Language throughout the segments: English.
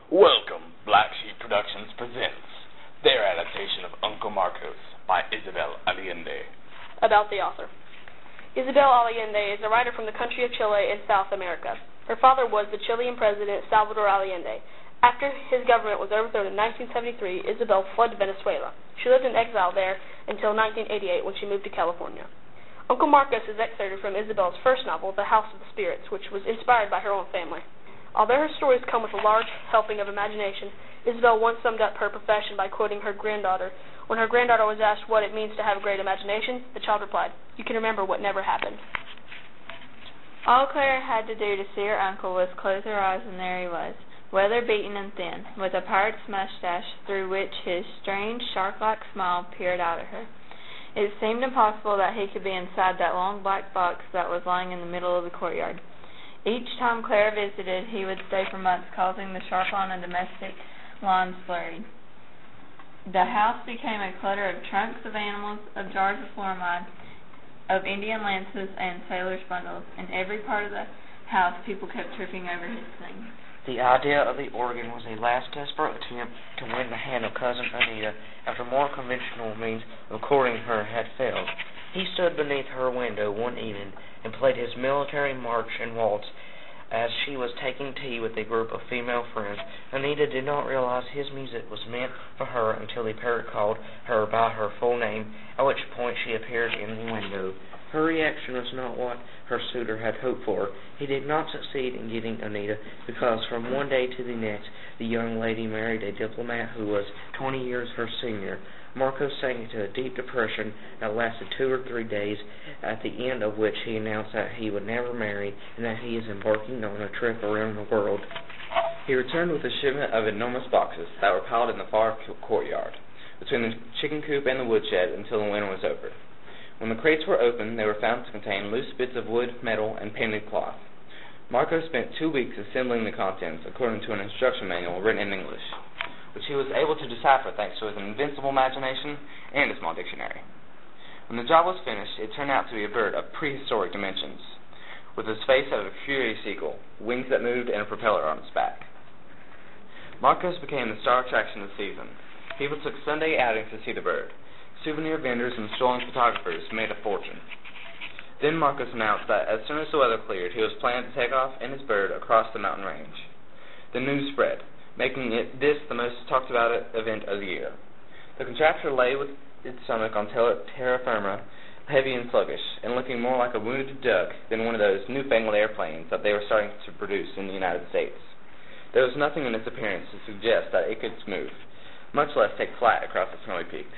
Welcome, Black Sheep Productions presents their adaptation of Uncle Marcos by Isabel Allende. About the author. Isabel Allende is a writer from the country of Chile in South America. Her father was the Chilean president Salvador Allende. After his government was overthrown in 1973, Isabel fled to Venezuela. She lived in exile there until 1988 when she moved to California. Uncle Marcos is excerpted from Isabel's first novel, The House of the Spirits, which was inspired by her own family. Although her stories come with a large helping of imagination, Isabel once summed up her profession by quoting her granddaughter. When her granddaughter was asked what it means to have a great imagination, the child replied, "You can remember what never happened." All Clara had to do to see her uncle was close her eyes, and there he was, weather-beaten and thin, with a pirate's mustache through which his strange, shark-like smile peered out at her. It seemed impossible that he could be inside that long black box that was lying in the middle of the courtyard. Each time Clara visited, he would stay for months, causing the sharp line and domestic lines blurred. The house became a clutter of trunks of animals, of jars of floramide, of Indian lances, and sailors' bundles. In every part of the house, people kept tripping over his things. The idea of the organ was a last desperate attempt to win the hand of Cousin Anita after more conventional means of courting her had failed. He stood beneath her window one evening and played his military march and waltz as she was taking tea with a group of female friends. Anita did not realize his music was meant for her until the parrot called her by her full name, at which point she appeared in the window. Her reaction was not what her suitor had hoped for. He did not succeed in getting Anita because from one day to the next the young lady married a diplomat who was 20 years her senior. Marcos sank into a deep depression that lasted 2 or 3 days, at the end of which he announced that he would never marry and that he is embarking on a trip around the world. He returned with a shipment of enormous boxes that were piled in the far courtyard, between the chicken coop and the woodshed until the winter was over. When the crates were opened, they were found to contain loose bits of wood, metal, and painted cloth. Marcos spent 2 weeks assembling the contents according to an instruction manual written in English, which he was able to decipher thanks to his invincible imagination and a small dictionary. When the job was finished, it turned out to be a bird of prehistoric dimensions, with the face of a furious eagle, wings that moved, and a propeller on its back. Marcos became the star attraction of the season. People took Sunday outings to see the bird. Souvenir vendors and strolling photographers made a fortune. Then Marcos announced that as soon as the weather cleared, he was planning to take off in his bird across the mountain range. The news spread, making this the most talked about event of the year. The contraption lay with its stomach on terra firma, heavy and sluggish, and looking more like a wounded duck than one of those newfangled airplanes that they were starting to produce in the United States. There was nothing in its appearance to suggest that it could move, much less take flight across the snowy peaks.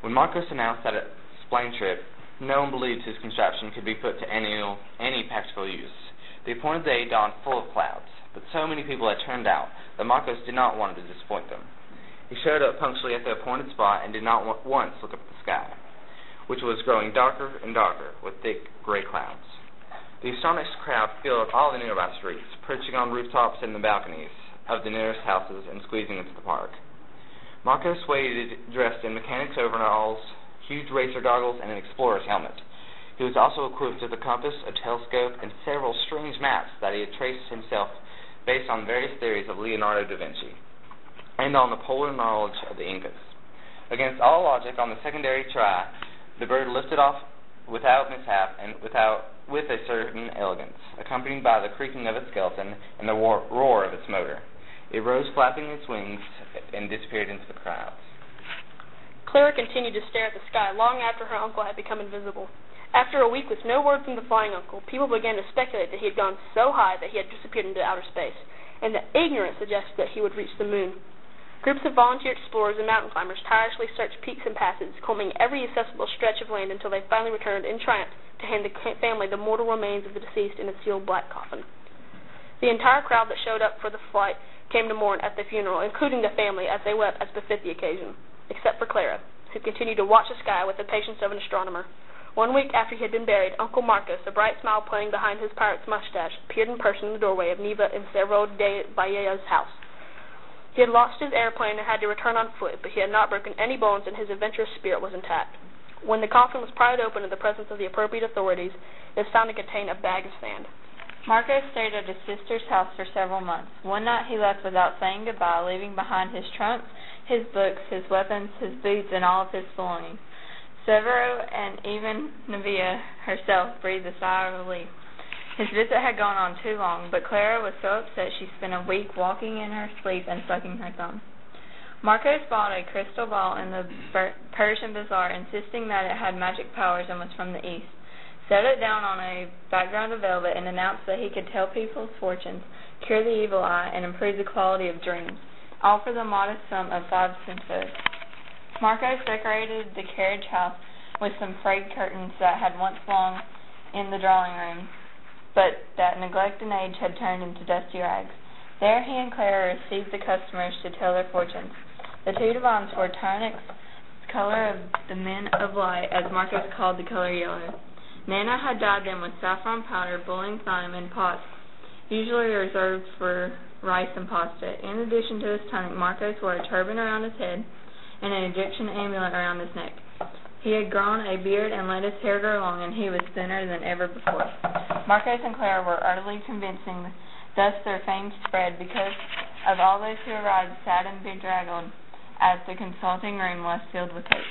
When Marcos announced that its plane trip, no one believed his contraption could be put to any practical use. The appointed day dawned full of clouds, but so many people had turned out that Marcos did not want to disappoint them. He showed up punctually at the appointed spot and did not once look up at the sky, which was growing darker and darker with thick gray clouds. The astonished crowd filled all the nearby streets, perching on rooftops and the balconies of the nearest houses and squeezing into the park. Marcos waited dressed in mechanic's overalls, huge racer goggles, and an explorer's helmet. He was also equipped with a compass, a telescope, and several strange maps that he had traced himself based on various theories of Leonardo da Vinci, and on the polar knowledge of the Incas. Against all logic, on the secondary try, the bird lifted off without mishap and with a certain elegance, accompanied by the creaking of its skeleton and the roar of its motor. It rose flapping its wings and disappeared into the crowds. Clara continued to stare at the sky long after her uncle had become invisible. After a week with no word from the flying uncle, people began to speculate that he had gone so high that he had disappeared into outer space, and that ignorance suggested that he would reach the moon. Groups of volunteer explorers and mountain climbers tirelessly searched peaks and passes, combing every accessible stretch of land until they finally returned in triumph to hand the family the mortal remains of the deceased in a sealed black coffin. The entire crowd that showed up for the flight came to mourn at the funeral, including the family, as they wept as befit the occasion, except for Clara, who continued to watch the sky with the patience of an astronomer. 1 week after he had been buried, Uncle Marcos, a bright smile playing behind his pirate's mustache, appeared in person in the doorway of Neva and Cerro de Vallejo's house. He had lost his airplane and had to return on foot, but he had not broken any bones and his adventurous spirit was intact. When the coffin was pried open in the presence of the appropriate authorities, it was found to contain a bag of sand. Marcos stayed at his sister's house for several months. One night he left without saying goodbye, leaving behind his trunks, his books, his weapons, his boots, and all of his belongings. Severo and even Nevia herself breathed a sigh of relief. His visit had gone on too long, but Clara was so upset she spent a week walking in her sleep and sucking her thumb. Marcos bought a crystal ball in the Persian bazaar, insisting that it had magic powers and was from the East. Set it down on a background of velvet and announced that he could tell people's fortunes, cure the evil eye, and improve the quality of dreams, all for the modest sum of 5 centavos. Marcos decorated the carriage house with some frayed curtains that had once belonged in the drawing room, but that neglect and age had turned into dusty rags. There he and Clara received the customers to tell their fortunes. The two divines wore tunics, color of the men of light, as Marcos called the color yellow. Nana had dyed them with saffron powder, boiling thyme, and pots, usually reserved for rice and pasta. In addition to his tunic, Marcos wore a turban around his head and an Egyptian amulet around his neck. He had grown a beard and let his hair grow long, and he was thinner than ever before. Marcos and Clara were utterly convincing. Thus their fame spread, because of all those who arrived sad and bedraggled, as the consulting room was filled with hope.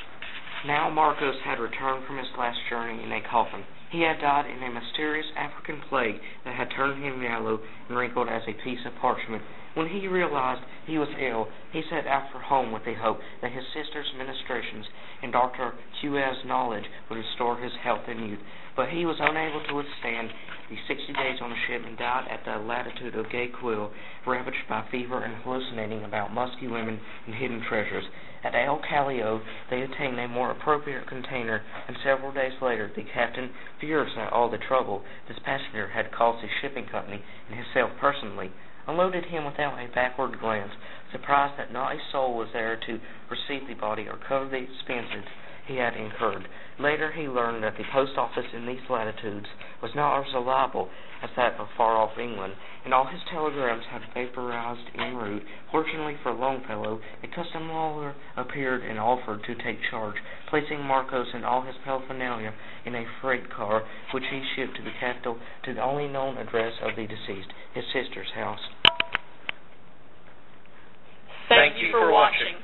Now Marcos had returned from his last journey in a coffin. He had died in a mysterious African plague that had turned him yellow and wrinkled as a piece of parchment. When he realized he was ill, he set out for home with the hope that his sister's ministrations and Dr. Huez's knowledge would restore his health and youth. But he was unable to withstand the 60 days on the ship and died at the latitude of Guayaquil, ravaged by fever and hallucinating about musky women and hidden treasures. At El Callao, they obtained a more appropriate container, and several days later the captain, furious at all the trouble this passenger had caused his shipping company and himself personally, unloaded him without a backward glance, surprised that not a soul was there to receive the body or cover the expenses he had incurred. Later he learned that the post office in these latitudes was not as reliable as that of far-off England, and all his telegrams had vaporized en route. Fortunately for Longfellow, a custom hauler appeared and offered to take charge, placing Marcos and all his paraphernalia in a freight car, which he shipped to the capital to the only known address of the deceased, his sister's house. Thank you for watching.